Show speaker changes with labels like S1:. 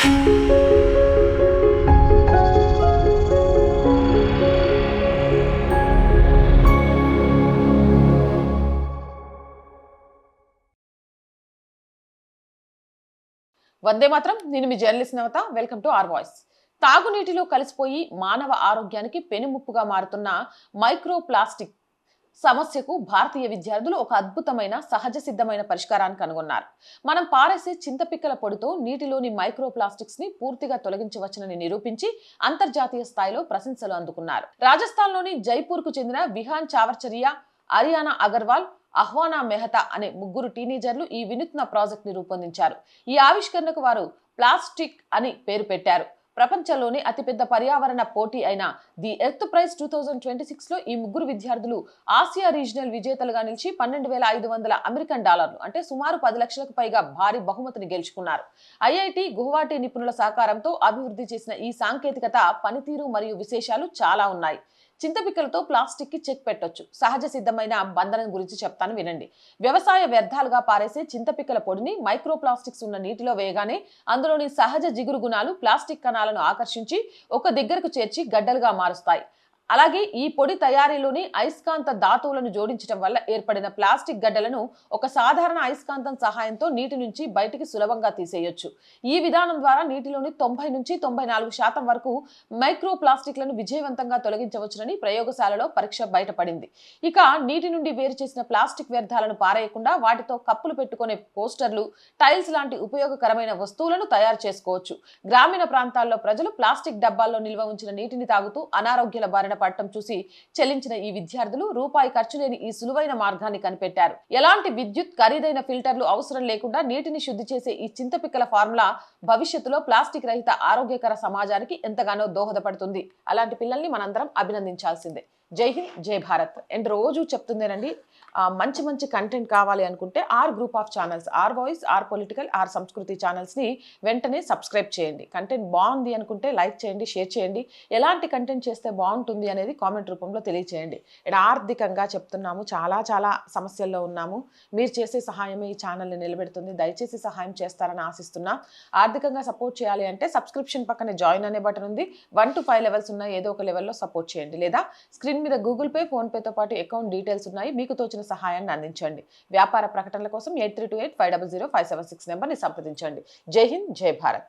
S1: వందే మాత్రం. నేను మీ journalist Navatha. Welcome to R voice. తాగునీటిలో కలిసిపోయి మానవ ఆరోగ్యానికి పెనుముప్పుగా మారుతున్న మైక్రో ప్లాస్టిక్ సమస్యకు భారతీయ విద్యార్థులు ఒక అద్భుతమైన సహజ సిద్ధమైన పరిష్కారాన్ని కనుగొన్నారు. మనం పారేసే చింతపిక్కల పొడితో నీటిలోని మైక్రో ప్లాస్టిక్స్ ని పూర్తిగా తొలగించవచ్చునని నిరూపించి అంతర్జాతీయ స్థాయిలో ప్రశంసలు అందుకున్నారు. రాజస్థాన్లోని జైపూర్ కు చెందిన విహాన్ చావర్చరియా, అరియానా అగర్వాల్, అహ్వానా మెహతా అనే ముగ్గురు టీనేజర్లు ఈ వినూత్న ప్రాజెక్ట్ ని రూపొందించారు. ఈ ఆవిష్కరణకు వారు ప్లాస్టిక్ అని పేరు పెట్టారు. ప్రపంచంలోని అతిపెద్ద పర్యావరణ పోటీ అయిన ది ఎర్త్ ప్రైజ్ 2026 లో ఈ ముగ్గురు విద్యార్థులు ఆసియా రీజనల్ విజేతలుగా నిలిచి $12,500 అమెరికన్ డాలర్లు అంటే సుమారు 10 లక్షలకు పైగా భారీ బహుమతిని గెలుచుకున్నారు. ఐఐటి గువాహటి నిపుణుల సహకారంతో అభివృద్ధి చేసిన ఈ సాంకేతికత పనితీరు మరియు విశేషాలు చాలా ఉన్నాయి. చింతపిక్కలతో ప్లాస్టిక్ కి చెక్ పెట్టొచ్చు. సహజ సిద్ధమైన బంధనం గురించి చెప్తాను వినండి. వ్యవసాయ వ్యర్థాలుగా పారేసే చింతపిక్కల పొడిని మైక్రో ప్లాస్టిక్స్ ఉన్న నీటిలో వేయగానే అందులోని సహజ జిగురు గుణాలు ప్లాస్టిక్ కణాలను ఆకర్షించి ఒక దగ్గరకు చేర్చి గడ్డలుగా మారుస్తాయి. అలాగే ఈ పొడి తయారీలోని అయస్కాంత ధాతువులను జోడించడం వల్ల ఏర్పడిన ప్లాస్టిక్ గడ్డలను ఒక సాధారణ అయస్కాంతం సహాయంతో నీటి నుంచి బయటికి సులభంగా తీసేయొచ్చు. ఈ విధానం ద్వారా నీటిలోని 90 నుంచి 94% వరకు మైక్రో ప్లాస్టిక్లను విజయవంతంగా తొలగించవచ్చునని ప్రయోగశాలలో పరీక్ష బయటపడింది. ఇక నీటి నుండి వేరు చేసిన ప్లాస్టిక్ వ్యర్థాలను పారేయకుండా వాటితో కప్పులు పెట్టుకునే పోస్టర్లు, టైల్స్ లాంటి ఉపయోగకరమైన వస్తువులను తయారు చేసుకోవచ్చు. గ్రామీణ ప్రాంతాల్లో ప్రజలు ప్లాస్టిక్ డబ్బాల్లో నిల్వ ఉంచిన నీటిని తాగుతూ అనారోగ్యాల బారిన పడటం చూసి చెల్లించిన ఈ విద్యార్థులు రూపాయి ఖర్చు లేని ఈ సులువైన మార్గాన్ని కనిపెట్టారు. ఎలాంటి విద్యుత్, ఖరీదైన ఫిల్టర్లు అవసరం లేకుండా నీటిని శుద్ధి చేసే ఈ చింతపిక్కల ఫార్ములా భవిష్యత్తులో ప్లాస్టిక్ రహిత ఆరోగ్యకర సమాజానికి ఎంతగానో దోహదపడుతుంది. అలాంటి పిల్లల్ని మనందరం అభినందించాల్సిందే. జై హింద్, జై భారత్. అండ్ రోజు చెప్తుందేనండి, మంచి మంచి కంటెంట్ కావాలి అనుకుంటే R group of channels, R voice, R political, R Samskriti ఛానల్స్ని వెంటనే సబ్స్క్రైబ్ చేయండి. కంటెంట్ బాగుంది అనుకుంటే లైక్ చేయండి, షేర్ చేయండి. ఎలాంటి కంటెంట్ చేస్తే బాగుంటుంది అనేది కామెంట్ రూపంలో తెలియచేయండి. ఇక్కడ ఆర్థికంగా చెప్తున్నాము, చాలా చాలా సమస్యల్లో ఉన్నాము. మీరు చేసే సహాయమే ఈ ఛానల్ని నిలబెడుతుంది. దయచేసి సహాయం చేస్తారని ఆశిస్తున్నా. ఆర్థికంగా సపోర్ట్ చేయాలి అంటే సబ్స్క్రిప్షన్ పక్కనే జాయిన్ అనే బటన్ ఉంది. 1 to 5 లెవెల్స్ ఉన్నాయి. ఏదో ఒక లెవెల్లో సపోర్ట్ చేయండి. లేదా స్క్రీన్ మీద గూగుల్ పే, ఫోన్ పేతో పాటు అకౌంట్ డీటెయిల్స్ ఉన్నాయి. మీకు తోచిన సహాయాన్ని అందించండి. వ్యాపార ప్రకటనల కోసం 8328500576 నెంబర్ని సంప్రదించండి. జై హింద్, జై భారత్.